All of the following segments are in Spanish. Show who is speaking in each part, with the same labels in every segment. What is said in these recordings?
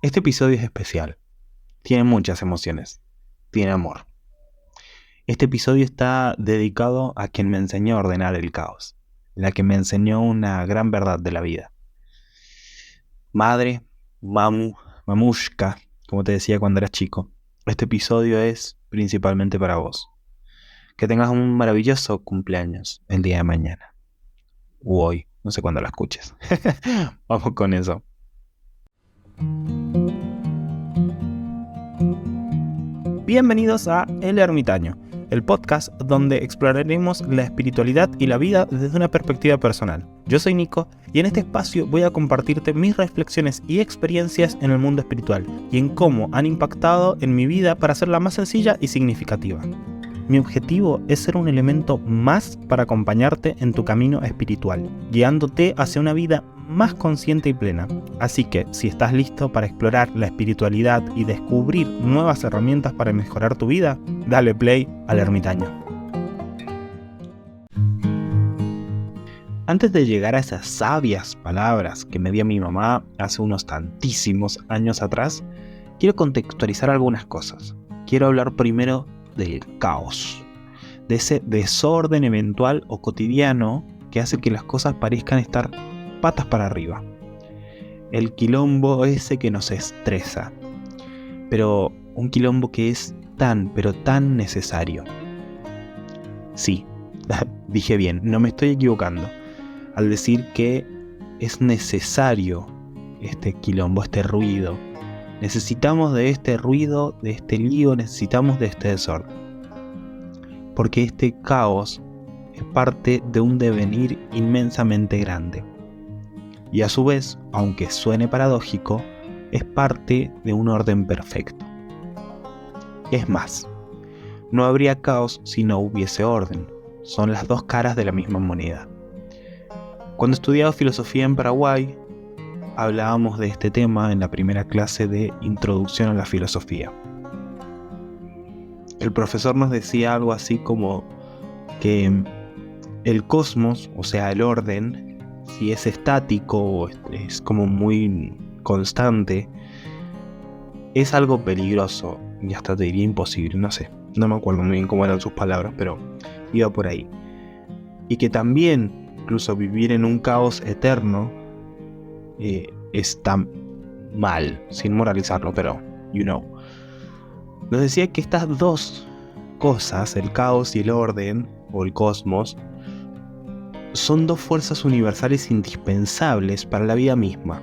Speaker 1: Este episodio es especial. Tiene muchas emociones. Tiene amor. Este episodio está dedicado a quien me enseñó a ordenar el caos. La que me enseñó una gran verdad de la vida. Madre, mamushka, como te decía cuando eras chico. Este episodio es principalmente para vos. Que tengas un maravilloso cumpleaños el día de mañana. U hoy, no sé cuándo lo escuches. Vamos con eso. Bienvenidos a El Ermitaño, el podcast donde exploraremos la espiritualidad y la vida desde una perspectiva personal. Yo soy Nico y en este espacio voy a compartirte mis reflexiones y experiencias en el mundo espiritual y en cómo han impactado en mi vida para hacerla más sencilla y significativa. Mi objetivo es ser un elemento más para acompañarte en tu camino espiritual, guiándote hacia una vida más consciente y plena. Así que, si estás listo para explorar la espiritualidad y descubrir nuevas herramientas para mejorar tu vida, dale play al Ermitaño. Antes de llegar a esas sabias palabras que me dio mi mamá hace unos tantísimos años atrás, quiero contextualizar algunas cosas. Quiero hablar primero del caos, de ese desorden eventual o cotidiano que hace que las cosas parezcan estar patas para arriba. El quilombo ese que nos estresa, pero un quilombo que es tan necesario. Sí, dije bien, no me estoy equivocando al decir que es necesario este quilombo, este ruido. Necesitamos de este ruido, de este lío, necesitamos de este desorden. Porque este caos es parte de un devenir inmensamente grande. Y a su vez, aunque suene paradójico, es parte de un orden perfecto. Es más, no habría caos si no hubiese orden. Son las dos caras de la misma moneda. Cuando estudiaba filosofía en Paraguay, hablábamos de este tema en la primera clase de Introducción a la Filosofía. El profesor nos decía algo así como que el cosmos, o sea el orden, si es estático o es como muy constante, es algo peligroso y hasta te diría imposible, no sé, no me acuerdo muy bien cómo eran sus palabras, pero iba por ahí. Y que también, incluso vivir en un caos eterno, está mal, sin moralizarlo, pero Nos decía que estas dos cosas, el caos y el orden, o el cosmos, son dos fuerzas universales indispensables para la vida misma.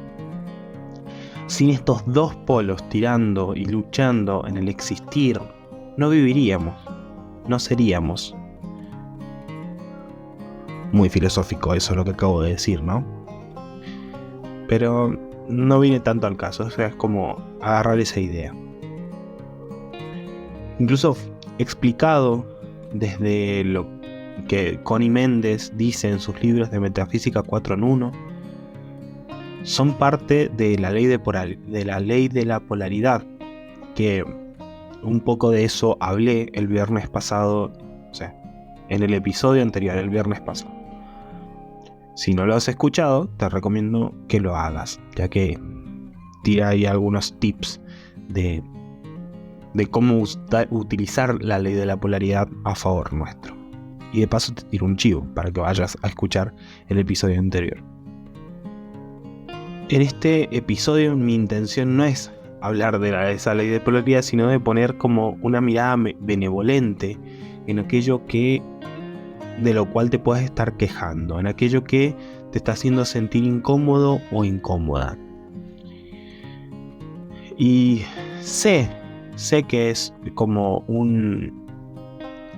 Speaker 1: Sin estos dos polos tirando y luchando en el existir, no viviríamos, no seríamos. Muy filosófico eso lo que acabo de decir, ¿no? Pero no viene tanto al caso, o sea, es como agarrar esa idea. Incluso explicado desde lo que Connie Méndez dice en sus libros de Metafísica 4 en 1, son parte de la ley de la polaridad, que un poco de eso hablé el viernes pasado, o sea, en el episodio anterior, el viernes pasado. Si no lo has escuchado, te recomiendo que lo hagas, ya que tira ahí algunos tips de cómo utilizar la ley de la polaridad a favor nuestro. Y de paso te tiro un chivo para que vayas a escuchar el episodio anterior. En este episodio mi intención no es hablar de esa ley de polaridad, sino de poner como una mirada benevolente en aquello de lo cual te puedes estar quejando, en aquello que te está haciendo sentir incómodo o incómoda. Y sé que es como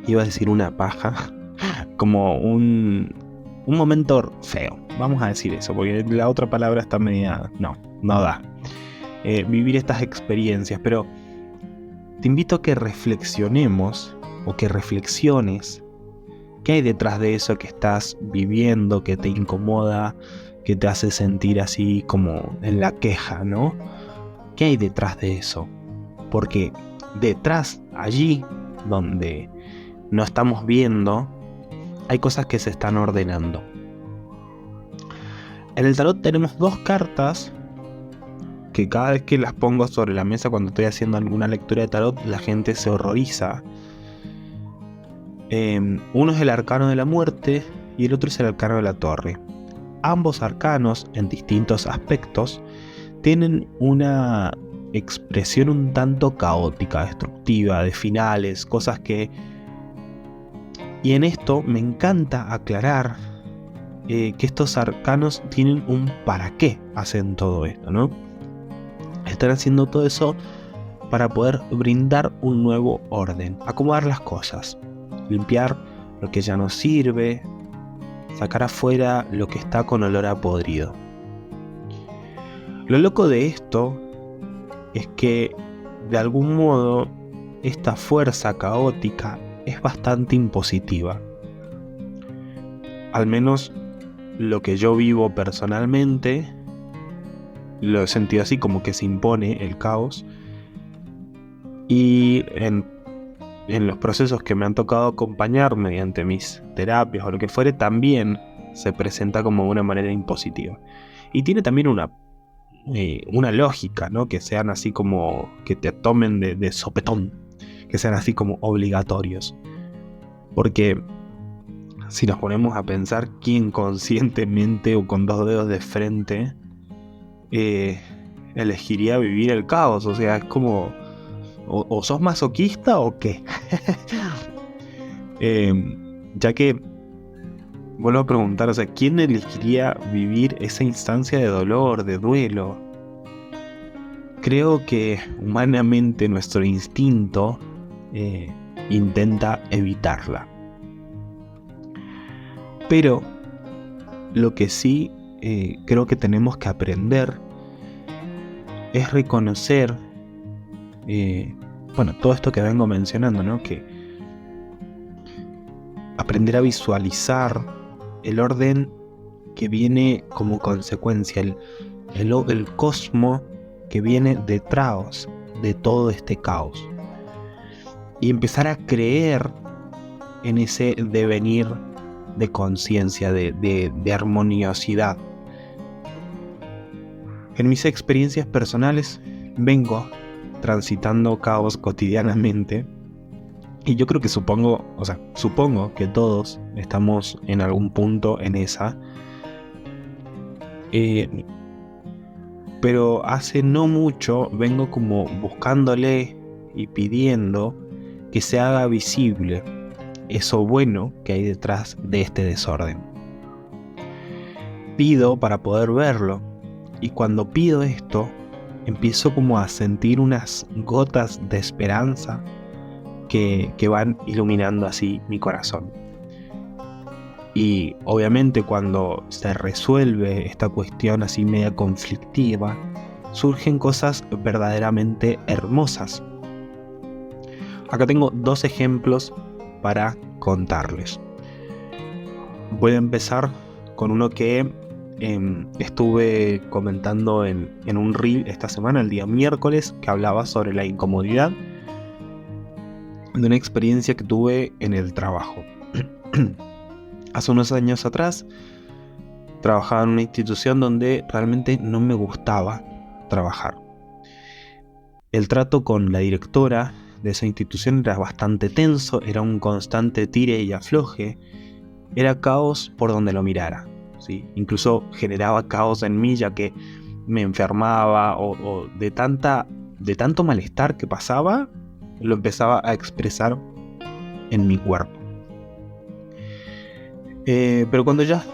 Speaker 1: iba a decir una paja, como un momento feo, vamos a decir eso, porque la otra palabra está media, no da, vivir estas experiencias, pero te invito a que reflexionemos o que reflexiones qué hay detrás de eso que estás viviendo, que te incomoda, que te hace sentir así como en la queja, ¿no? ¿Qué hay detrás de eso? Porque detrás, allí donde no estamos viendo, hay cosas que se están ordenando. En el tarot tenemos dos cartas que cada vez que las pongo sobre la mesa cuando estoy haciendo alguna lectura de tarot, la gente se horroriza. Uno es el arcano de la muerte y el otro es el arcano de la torre. Ambos arcanos, en distintos aspectos, tienen una expresión un tanto caótica, destructiva, de finales, cosas que... Y en esto me encanta aclarar que estos arcanos tienen un para qué hacen todo esto, ¿no? Están haciendo todo eso para poder brindar un nuevo orden, acomodar las cosas, limpiar lo que ya no sirve, sacar afuera lo que está con olor a podrido. Lo loco de esto es que de algún modo esta fuerza caótica es bastante impositiva. Al menos lo que yo vivo personalmente lo he sentido así, como que se impone el caos. Y en los procesos que me han tocado acompañar mediante mis terapias o lo que fuere, también se presenta como una manera impositiva. Y tiene también una lógica, ¿no? Que sean así como, que te tomen de sopetón, que sean así como obligatorios. Porque si nos ponemos a pensar, ¿quién conscientemente o con dos dedos de frente elegiría vivir el caos? O sea, es como... ¿O sos masoquista o qué? Ya que vuelvo a preguntar, o sea, ¿quién elegiría vivir esa instancia de dolor, de duelo? Creo que humanamente nuestro instinto intenta evitarla. Pero lo que sí creo que tenemos que aprender es reconocer todo esto que vengo mencionando, ¿no? Que aprender a visualizar el orden que viene como consecuencia, el cosmos que viene detrás de todo este caos. Y empezar a creer en ese devenir de conciencia, de armoniosidad. En mis experiencias personales vengo transitando caos cotidianamente, y yo creo que supongo que todos estamos en algún punto en esa, pero hace no mucho vengo como buscándole y pidiendo que se haga visible eso bueno que hay detrás de este desorden. Pido para poder verlo, y cuando pido esto empiezo como a sentir unas gotas de esperanza que van iluminando así mi corazón. Y obviamente cuando se resuelve esta cuestión así media conflictiva, surgen cosas verdaderamente hermosas. Acá tengo 2 ejemplos para contarles. Voy a empezar con uno que estuve comentando en un reel esta semana, el día miércoles, que hablaba sobre la incomodidad de una experiencia que tuve en el trabajo. Hace unos años atrás trabajaba en una institución donde realmente no me gustaba trabajar. El trato con la directora de esa institución era bastante tenso, era un constante tire y afloje, era caos por donde lo mirara. ¿Sí? Incluso generaba caos en mí, ya que me enfermaba o de tanto malestar que pasaba, lo empezaba a expresar en mi cuerpo. Pero cuando ya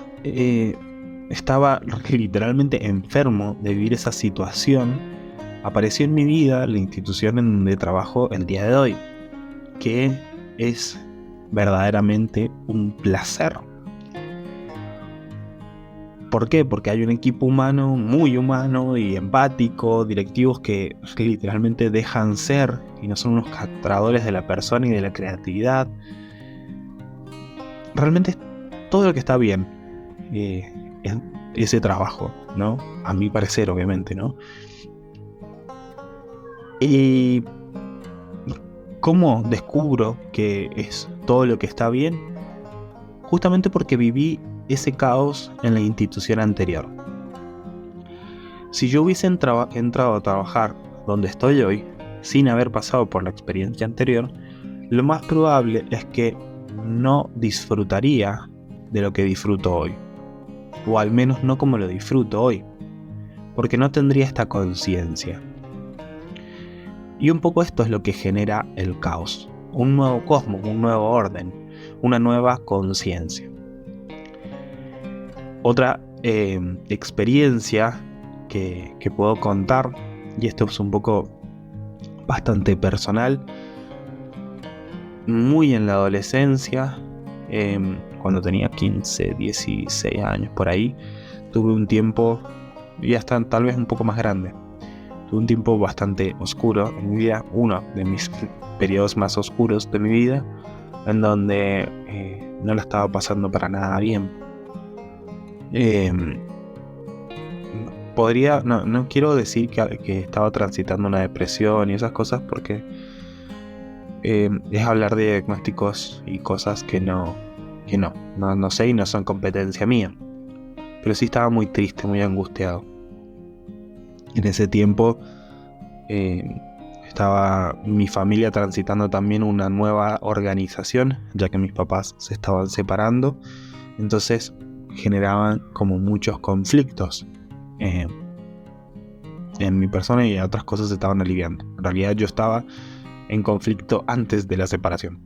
Speaker 1: estaba literalmente enfermo de vivir esa situación, apareció en mi vida la institución en donde trabajo el día de hoy, que es verdaderamente un placer. ¿Por qué? Porque hay un equipo humano, muy humano y empático, directivos que literalmente dejan ser y no son unos castradores de la persona y de la creatividad. Realmente es todo lo que está bien en ese trabajo, ¿no? A mi parecer, obviamente, ¿no? Y ¿cómo descubro que es todo lo que está bien? Justamente porque viví ese caos en la institución anterior. Si yo hubiese entrado a trabajar donde estoy hoy, sin haber pasado por la experiencia anterior, lo más probable es que no disfrutaría de lo que disfruto hoy. O al menos no como lo disfruto hoy. Porque no tendría esta conciencia. Y un poco esto es lo que genera el caos. Un nuevo cosmos, un nuevo orden, una nueva conciencia. Otra experiencia que puedo contar, y esto es un poco bastante personal, muy en la adolescencia, cuando tenía 15, 16 años por ahí, tuve un tiempo, y hasta tal vez un poco más grande, tuve un tiempo bastante oscuro en mi vida, uno de mis periodos más oscuros de mi vida, en donde no la estaba pasando para nada bien. No quiero decir que estaba transitando una depresión y esas cosas, porque es hablar de diagnósticos y cosas que no sé y no son competencia mía. Pero sí estaba muy triste, muy angustiado. En ese tiempo estaba mi familia transitando también una nueva organización, ya que mis papás se estaban separando. Entonces generaban como muchos conflictos en mi persona, y otras cosas se estaban aliviando. En realidad yo estaba en conflicto antes de la separación.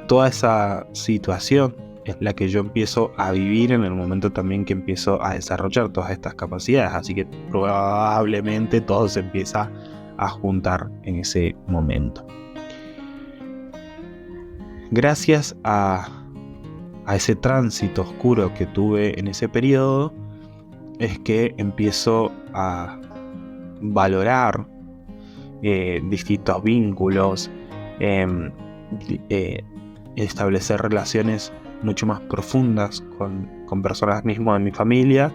Speaker 1: Toda esa situación es la que yo empiezo a vivir en el momento también que empiezo a desarrollar todas estas capacidades, así que probablemente todo se empieza a juntar en ese momento. Gracias a ese tránsito oscuro que tuve en ese periodo, es que empiezo a valorar distintos vínculos, establecer relaciones mucho más profundas con personas mismas de mi familia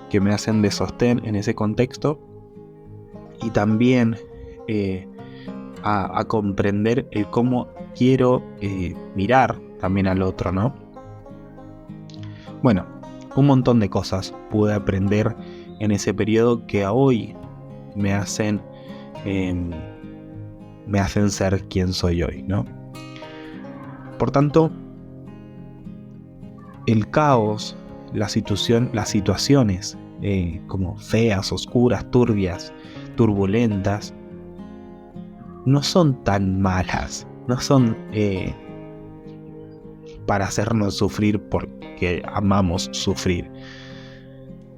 Speaker 1: que me hacen de sostén en ese contexto, y también a comprender el cómo quiero mirar también al otro, ¿no? Bueno, un montón de cosas pude aprender en ese periodo que a hoy me hacen ser quien soy hoy, ¿no? Por tanto, el caos, las situaciones como feas, oscuras, turbias, turbulentas, no son tan malas, no son para hacernos sufrir porque amamos sufrir,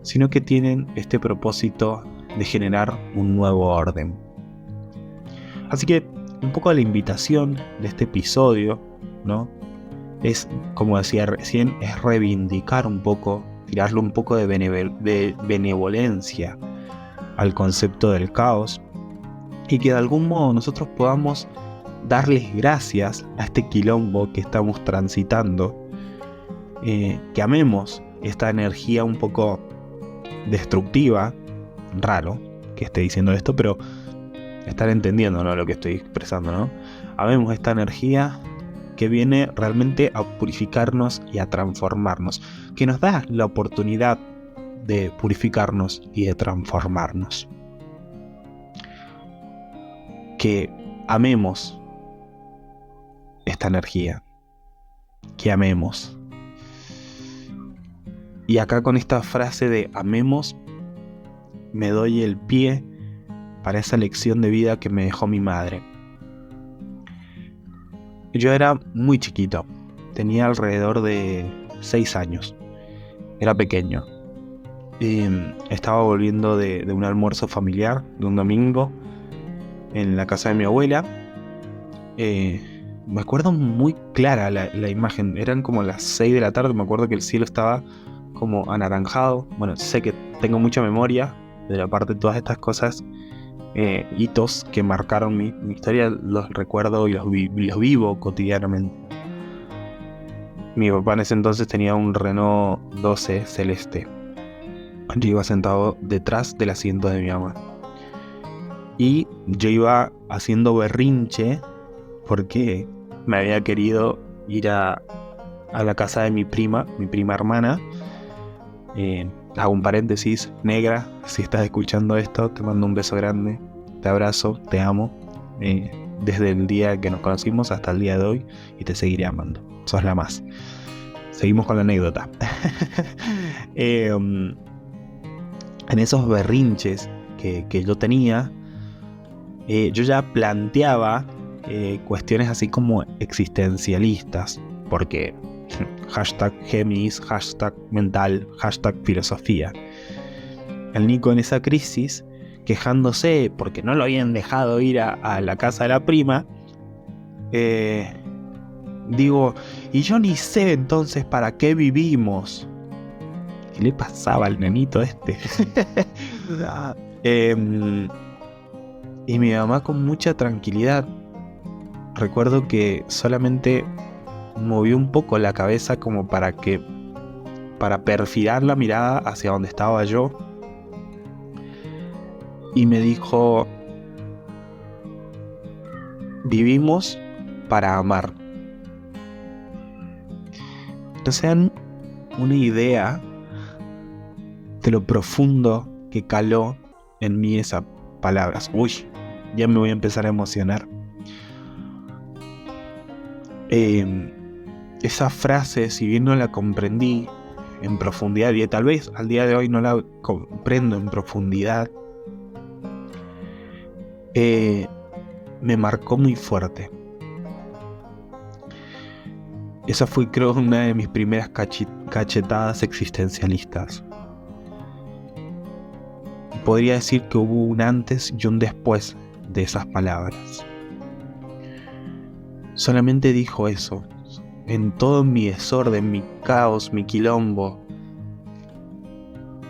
Speaker 1: sino que tienen este propósito de generar un nuevo orden. Así que un poco la invitación de este episodio, ¿no?, es, como decía recién, es reivindicar un poco, tirarle un poco de benevolencia al concepto del caos, y que de algún modo nosotros podamos darles gracias a este quilombo que estamos transitando, que amemos esta energía un poco destructiva. Raro que esté diciendo esto, pero estar entendiendo, ¿no?, lo que estoy expresando, ¿no? Amemos esta energía que viene realmente a purificarnos y a transformarnos, que nos da la oportunidad de purificarnos y de transformarnos. Que amemos esta energía, que amemos. Y acá, con esta frase de amemos, me doy el pie para esa lección de vida que me dejó mi madre. Yo era muy chiquito, tenía alrededor de 6 años, era pequeño. Estaba volviendo de un almuerzo familiar, de un domingo, en la casa de mi abuela. Me acuerdo muy clara la imagen, eran como las 6 de la tarde, me acuerdo que el cielo estaba como anaranjado. Bueno, sé que tengo mucha memoria de la parte de todas estas cosas, hitos que marcaron mi historia, los recuerdo y los vivo cotidianamente. Mi papá en ese entonces tenía un Renault 12 celeste. Yo iba sentado detrás del asiento de mi mamá, y yo iba haciendo berrinche porque me había querido ir a la casa de mi prima hermana, Hago un paréntesis, negra, si estás escuchando esto, te mando un beso grande, te abrazo, te amo, desde el día que nos conocimos hasta el día de hoy, y te seguiré amando, sos la más. Seguimos con la anécdota. En esos berrinches que yo tenía, yo ya planteaba cuestiones así como existencialistas, porque hashtag Géminis, hashtag mental, hashtag filosofía. El Nico en esa crisis, quejándose porque no lo habían dejado ir a la casa de la prima, digo, y yo ni sé entonces para qué vivimos. ¿Qué le pasaba al nenito este? Y mi mamá con mucha tranquilidad, recuerdo que solamente movió un poco la cabeza como para perfilar la mirada hacia donde estaba yo, y me dijo: vivimos para amar. No se dan una idea de lo profundo que caló en mí esas palabras. Uy, ya me voy a empezar a emocionar. Esa frase, si bien no la comprendí en profundidad, y tal vez al día de hoy no la comprendo en profundidad, me marcó muy fuerte. Esa fue, creo, una de mis primeras cachetadas existencialistas. Podría decir que hubo un antes y un después de esas palabras. Solamente dijo eso. En todo mi desorden, mi caos, mi quilombo,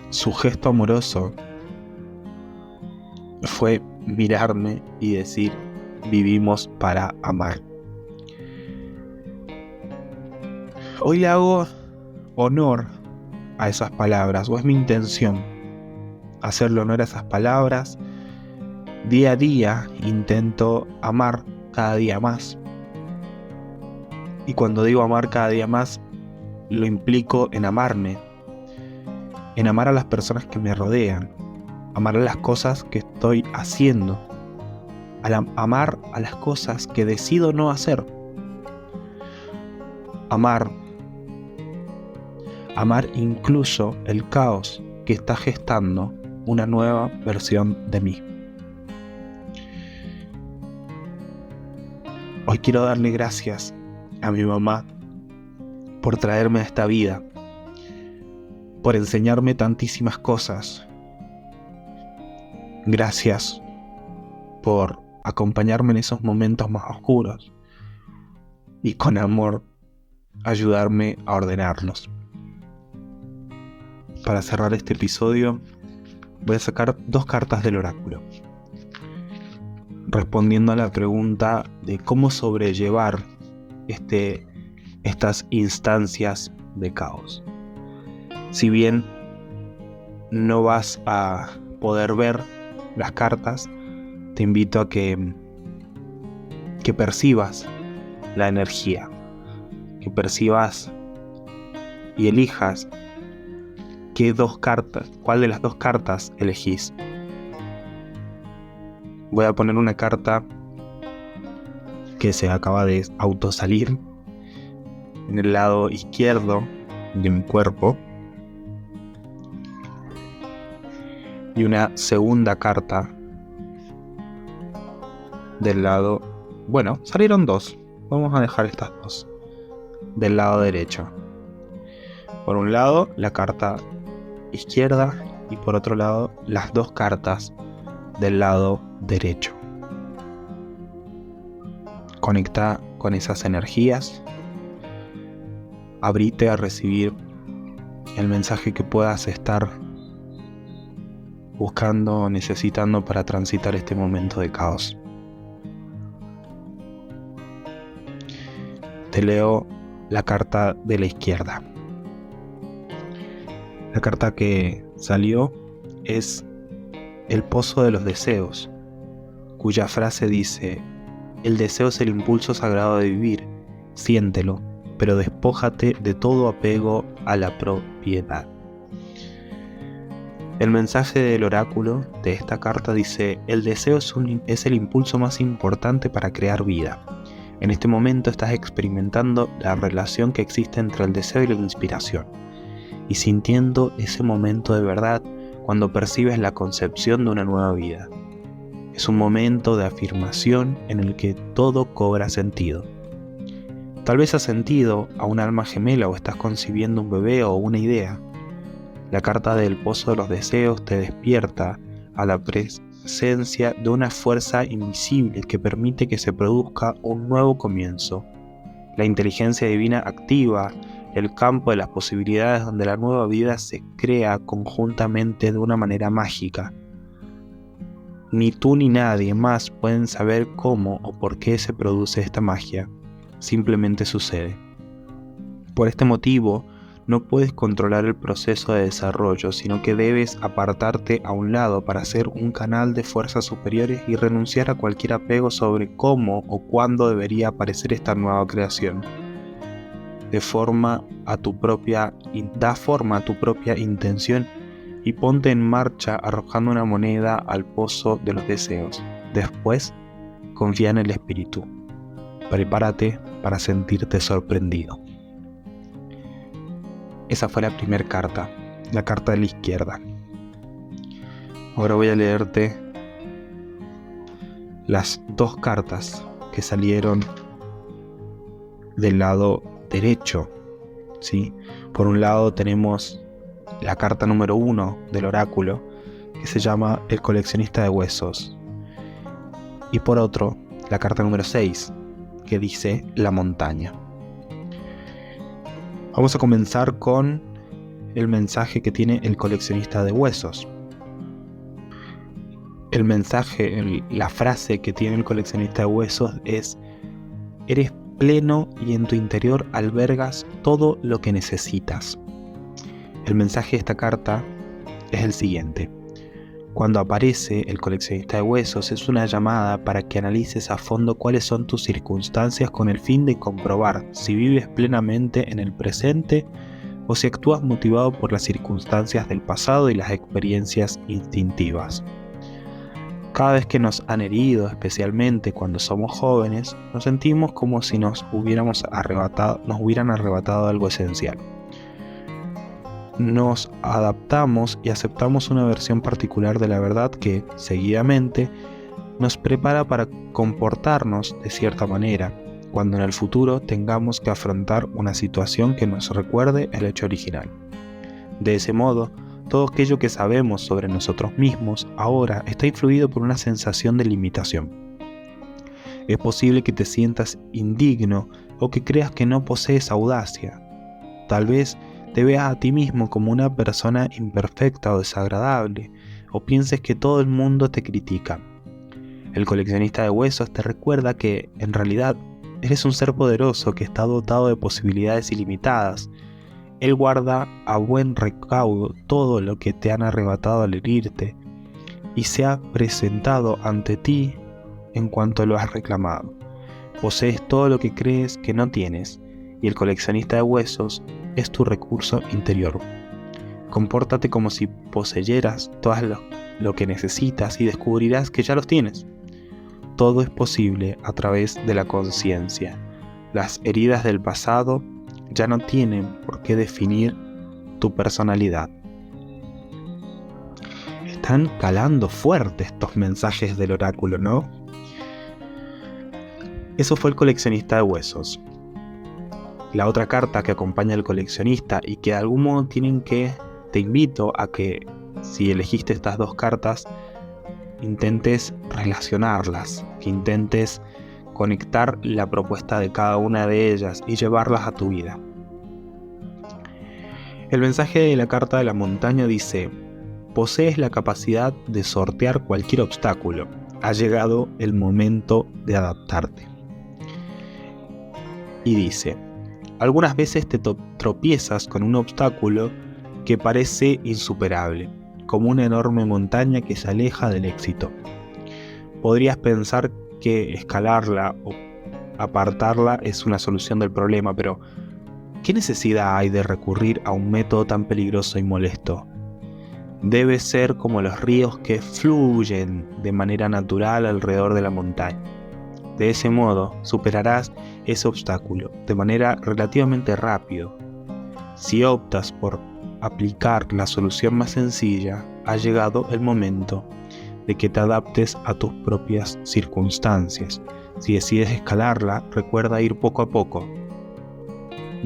Speaker 1: su gesto amoroso fue mirarme y decir: vivimos para amar. Hoy le hago honor a esas palabras, o es mi intención hacerle honor a esas palabras. Día a día intento amar cada día más. Y cuando digo amar cada día más, lo implico en amarme, en amar a las personas que me rodean, amar a las cosas que estoy haciendo, amar a las cosas que decido no hacer. Amar incluso el caos que está gestando una nueva versión de mí. Hoy quiero darle gracias a mi mamá por traerme a esta vida, por enseñarme tantísimas cosas. Gracias por acompañarme en esos momentos más oscuros y con amor ayudarme a ordenarlos. Para cerrar este episodio, voy a sacar 2 cartas del oráculo, respondiendo a la pregunta de cómo sobrellevar estas instancias de caos. Si bien no vas a poder ver las cartas, te invito a que percibas la energía, que percibas y elijas cuál de las 2 cartas elegís. Voy a poner una carta que se acaba de autosalir en el lado izquierdo de mi cuerpo, y una segunda carta del lado... Bueno, salieron 2. Vamos a dejar estas 2 del lado derecho. Por un lado, la carta izquierda, y por otro lado, las 2 cartas del lado derecho. Conecta con esas energías. Abrite a recibir el mensaje que puedas estar buscando o necesitando para transitar este momento de caos. Te leo la carta de la izquierda. La carta que salió es el pozo de los deseos, cuya frase dice: el deseo es el impulso sagrado de vivir, siéntelo, pero despójate de todo apego a la propiedad. El mensaje del oráculo de esta carta dice: el deseo es el impulso más importante para crear vida. En este momento estás experimentando la relación que existe entre el deseo y la inspiración, y sintiendo ese momento de verdad cuando percibes la concepción de una nueva vida. Es un momento de afirmación en el que todo cobra sentido. Tal vez has sentido a un alma gemela o estás concibiendo un bebé o una idea. La carta del pozo de los deseos te despierta a la presencia de una fuerza invisible que permite que se produzca un nuevo comienzo. La inteligencia divina activa el campo de las posibilidades donde la nueva vida se crea conjuntamente de una manera mágica. Ni tú ni nadie más pueden saber cómo o por qué se produce esta magia. Simplemente sucede. Por este motivo, no puedes controlar el proceso de desarrollo, sino que debes apartarte a un lado para ser un canal de fuerzas superiores y renunciar a cualquier apego sobre cómo o cuándo debería aparecer esta nueva creación. Da forma a tu propia intención y ponte en marcha arrojando una moneda al pozo de los deseos. Después, confía en el espíritu. Prepárate para sentirte sorprendido. Esa fue la primera carta, la carta de la izquierda. Ahora voy a leerte las dos cartas que salieron del lado derecho, ¿sí? Por un lado tenemos la carta número 1 del oráculo, que se llama El coleccionista de huesos. Y por otro, la carta número 6, que dice La montaña. Vamos a comenzar con el mensaje que tiene el coleccionista de huesos. El mensaje, la frase que tiene el coleccionista de huesos es: eres pleno y en tu interior albergas todo lo que necesitas. El mensaje de esta carta es el siguiente: cuando aparece el coleccionista de huesos es una llamada para que analices a fondo cuáles son tus circunstancias con el fin de comprobar si vives plenamente en el presente o si actúas motivado por las circunstancias del pasado y las experiencias instintivas. Cada vez que nos han herido, especialmente cuando somos jóvenes, nos sentimos como si nos hubieran arrebatado algo esencial. Nos adaptamos y aceptamos una versión particular de la verdad que, seguidamente, nos prepara para comportarnos de cierta manera, cuando en el futuro tengamos que afrontar una situación que nos recuerde el hecho original. De ese modo, todo aquello que sabemos sobre nosotros mismos ahora está influido por una sensación de limitación. Es posible que te sientas indigno o que creas que no posees audacia. Tal vez te veas a ti mismo como una persona imperfecta o desagradable, o pienses que todo el mundo te critica. El coleccionista de huesos te recuerda que, en realidad, eres un ser poderoso que está dotado de posibilidades ilimitadas. Él guarda a buen recaudo todo lo que te han arrebatado al herirte, y se ha presentado ante ti en cuanto lo has reclamado. Posees todo lo que crees que no tienes, y el coleccionista de huesos es tu recurso interior. Compórtate como si poseyeras todo lo que necesitas y descubrirás que ya los tienes. Todo es posible a través de la conciencia. Las heridas del pasado ya no tienen por qué definir tu personalidad. Están calando fuerte estos mensajes del oráculo, ¿no? Eso fue el coleccionista de huesos. La otra carta que acompaña al coleccionista y que de algún modo te invito a que, si elegiste estas dos cartas, intentes relacionarlas, que intentes conectar la propuesta de cada una de ellas y llevarlas a tu vida. El mensaje de la carta de la montaña dice: posees la capacidad de sortear cualquier obstáculo. Ha llegado el momento de adaptarte. Y dice: algunas veces te tropiezas con un obstáculo que parece insuperable, como una enorme montaña que se aleja del éxito. Podrías pensar que escalarla o apartarla es una solución del problema, pero ¿qué necesidad hay de recurrir a un método tan peligroso y molesto? Debe ser como los ríos que fluyen de manera natural alrededor de la montaña. De ese modo, superarás ese obstáculo de manera relativamente rápido. Si optas por aplicar la solución más sencilla, ha llegado el momento de que te adaptes a tus propias circunstancias. Si decides escalarla, recuerda ir poco a poco,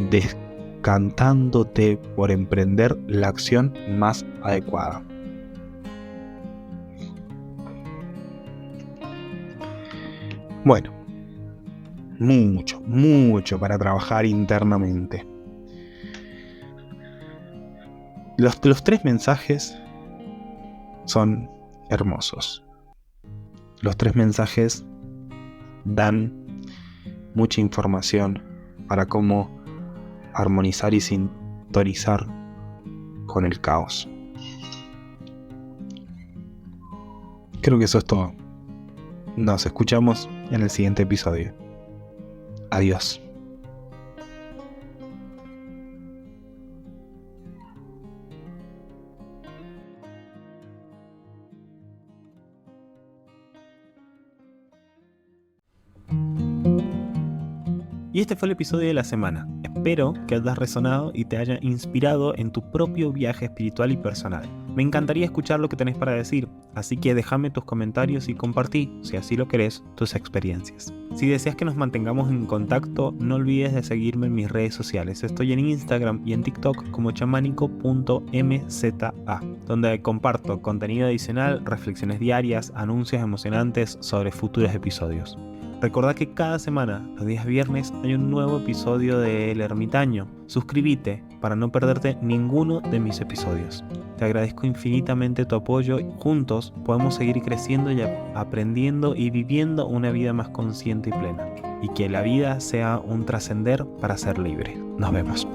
Speaker 1: decantándote por emprender la acción más adecuada. Bueno, mucho para trabajar internamente. Los 3 mensajes son hermosos. Los 3 mensajes dan mucha información para cómo armonizar y sintonizar con el caos. Creo que eso es todo. Nos escuchamos en el siguiente episodio. Adiós. Y este fue el episodio de la semana. Espero que hayas resonado y te haya inspirado en tu propio viaje espiritual y personal. Me encantaría escuchar lo que tenés para decir, así que déjame tus comentarios y compartí, si así lo querés, tus experiencias. Si deseas que nos mantengamos en contacto, no olvides de seguirme en mis redes sociales. Estoy en Instagram y en TikTok como chamanico.mza, donde comparto contenido adicional, reflexiones diarias, anuncios emocionantes sobre futuros episodios. Recordá que cada semana, los días viernes, hay un nuevo episodio de El Ermitaño. Suscríbete para no perderte ninguno de mis episodios. Te agradezco infinitamente tu apoyo. Juntos podemos seguir creciendo y aprendiendo y viviendo una vida más consciente y plena. Y que la vida sea un trascender para ser libre. Nos vemos.